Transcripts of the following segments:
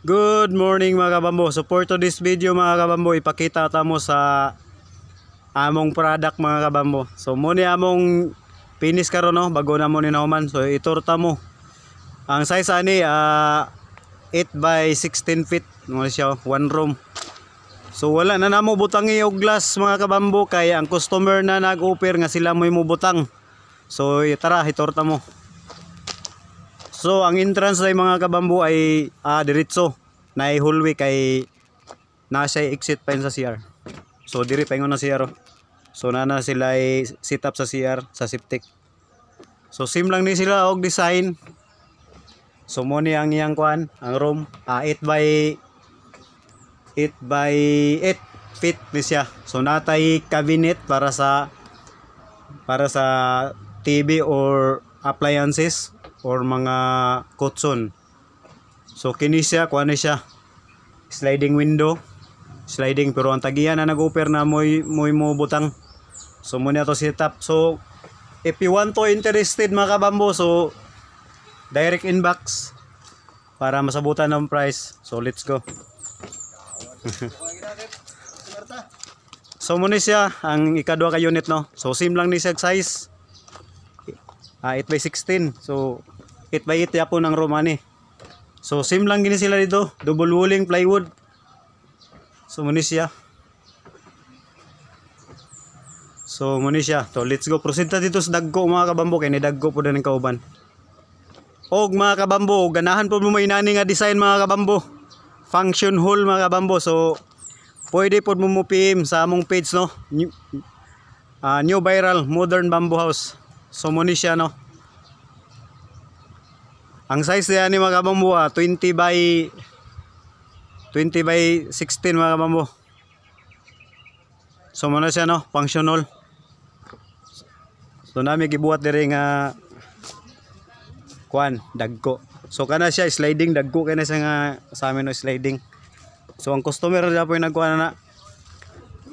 Good morning mga kabambo. So for today's video mga kabambo, ipakita tamo sa among product mga kabambo. So muna among finish karon no, bago na mo ni nauman. So itorta mo. Ang size ani 8 by 16 feet mo siya, one room. So wala na namo butangi og glass mga kabambo kay ang customer na nag-offer nga sila mo butang. So tara itorta mo. So ang entrance ay mga kabambo ay diretso na hallway kay nasa exit pa sa CR. So diri paingon na CR. So nana sila ay sit up sa CR sa septic. So sim lang ni sila og design. So mo ni ang iyang kuan, ang room 8 by 8 feet ni siya. So natay cabinet para sa TV or appliances or mga kutson. So kini siya, kuha na siya sliding window, sliding, pero ang tagiyan na nag-offer na mo butang. So muna to setup. So if you want to interested mga kabambo, so direct inbox para masabutan ng price. So let's go. So muna siya ang ikadua ka unit no. So same lang ni siya size 8 by 16. So 8 by 8 yapon ang room ani. So same lang gini sila dito, double walling plywood. So muna siya. So muna siya. So let's go. Proceed ta dito sa dagko mga kabambo kay ni dagko po din ang kauban. Og mga kabambo, ganahan po mo inani nga design mga kabambo. Function hall mga kabambo. So pwede po mo PM sa among page no. New viral modern bamboo house. So muna siya no. Ang size niya ni mga kabambo 20 by 16 mga kabambo. So muna siya no, functional. So nami gibuhat diri nga kuan dagko. So kana siya sliding dagko kana siya nga sa amin no sliding. So ang customer na po yung nagkuha na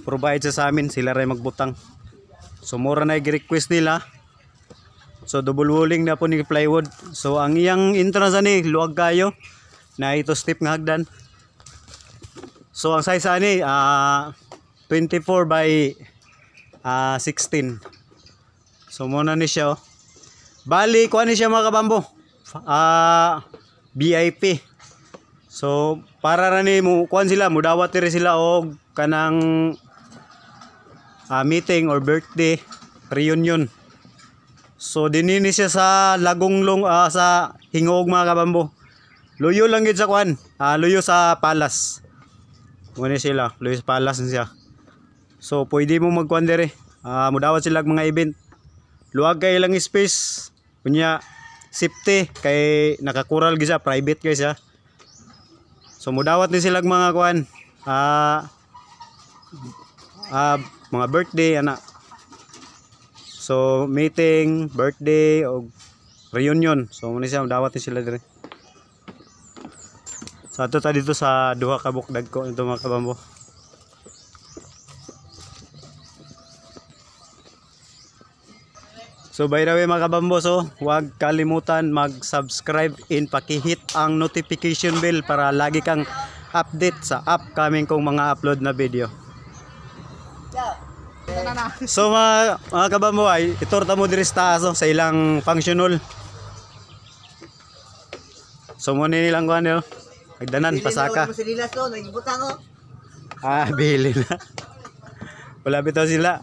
provide sa amin, sila rin magbutang. So mura na i-request nila. So double walling na po ni plywood. So ang iyang entrance ani luwag kayo na ito step nga hagdan. So ang size ani 24 by 16. So muna ni siya. Bali kuan ni siya mga kabambo. VIP. So para ra ni mo kuan sila, mudawat diri sila og kanang meeting or birthday reunion. So dinini siya sa Lagonglong sa Hingog mga kabambo. Luyo lang gid sa kuan. Luyo sa Palas. Muna sila, luyo sa Palas siya. So pwede mo magkuan dire. Mudawat sila mga event. Luwag kay lang space. Kunya safety kay nakakural gid siya, private kay siya. So mudawat ni sila mga kuan. Mga birthday ana. So meeting, birthday o reunion. So muna siya dawat ni sila dire. So ato ta dito sa duha ka bukdag ko ito mga kabambo. So by the way mga kabambo, so huwag kalimutan mag-subscribe and paki-hit ang notification bell para lagi kang update sa upcoming kong mga upload na video. So mga kabambo ay itorta mo diri sa taas sa ilang functional. So mo nilang kuan yo. Agdanan pasaka. Bili na. Wala bitaw sila.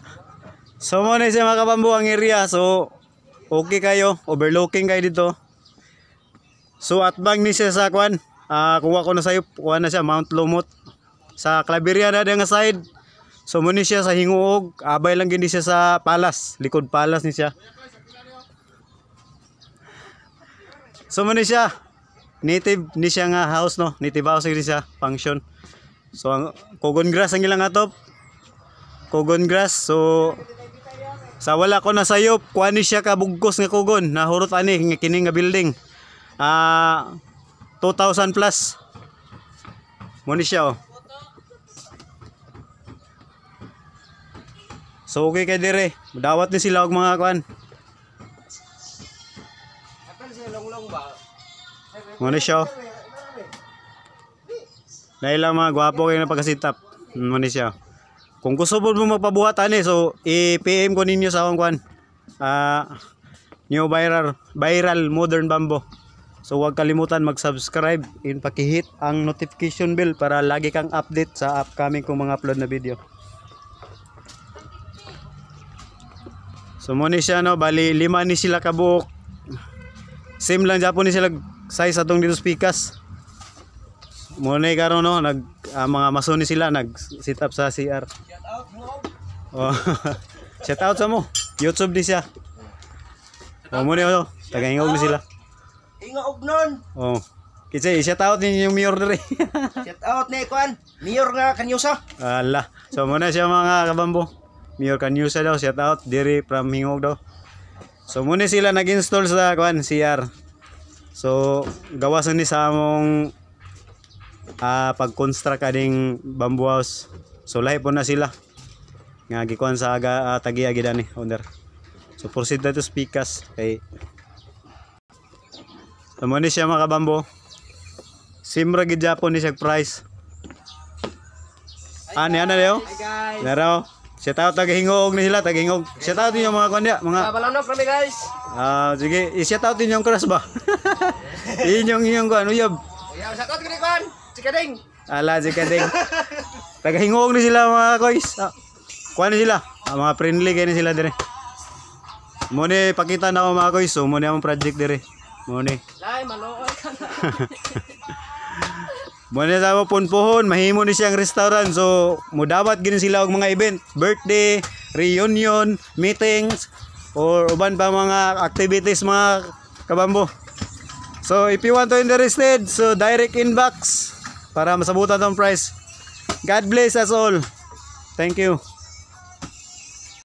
So mo ni sa mga kabambo ang area. So okay kayo, overlooking kayo dito. So at bang ni siya sa kuan. Kuha ko na sayo, kuha na siya Mount Lumot. Sa Claveria na nga side. So muna siya sa Hinguog, abay lang gindi siya sa Palas, likod Palas ni siya. So muna siya, native ni siya nga house no, native house ni siya, function. So ang cogon grass ang ilang atop. Cogon grass, so sa wala ko na sayop, kuha ni siya kabugkos nga cogon, nahurot ani nga kini nga building. 2,000 plus. Muna siya oh. So okay kay dire, dawat ni sila og mga kuan. Mo ni siya. Dahil lang mga gwapo kayo na pagkasitap. Muna siya. Kung gusto mo magpabuhat ani, so i-PM ko ninyo sa akong kwan. New viral modern bamboo. So huwag kalimutan mag-subscribe and pakihit ang notification bell para lagi kang update sa upcoming kong mga upload na video. So muna siya no, bali 5 ni sila kabuok. Same lang Japon ni sila size atong dito speakers. Muna karon no, mga mason ni sila nag sit up sa CR. Shout out mo. Oh. Shout out sa mo. YouTube di siya. Oh muna oh, tagaingog ni sila. Ingaog nun. Oh. Kasi shout out ninyo yung mayor dere. Shout out ni Kwan. Mayor nga Kanyusa. Ala. So muna siya mga kabambo. Mayor Kanyusa daw, shout out diri from Hingog daw. So muna sila nag-install sa kwan CR. So gawasan ni sa among pag-construct ading bamboo house. So lahi po na sila. Nga gikuan sa tagi-agi dani owner. So proceed na to speakers kay so muna siya mga kabambo. Simra gid Japon ni siya price. Ani ana dayo? Hi guys. Naro. Shout out tagahingog ni sila, tagahingog. Shout out niyo mga kanya, mga Balanok kami guys. sige, i-shout out niyo yung crush ba? Inyong ano yob. Kuya, shout out kini Kwan. Cikading. Ala si kading. Tagahingog ni sila mga kois. Kuan ni sila. Mga friendly kay ni sila dire. Mo ni pakita na ako mga kois, so mo ni among project dire. Mo ni. Lai maloy ka na. Muna sa mo punpuhon, mahimo ni siyang restaurant. So, mudawat gini sila og mga event, birthday, reunion, meetings, or uban pa mga activities mga kabambo. So, if you want to interested, so direct inbox para masabutan tong price. God bless us all. Thank you.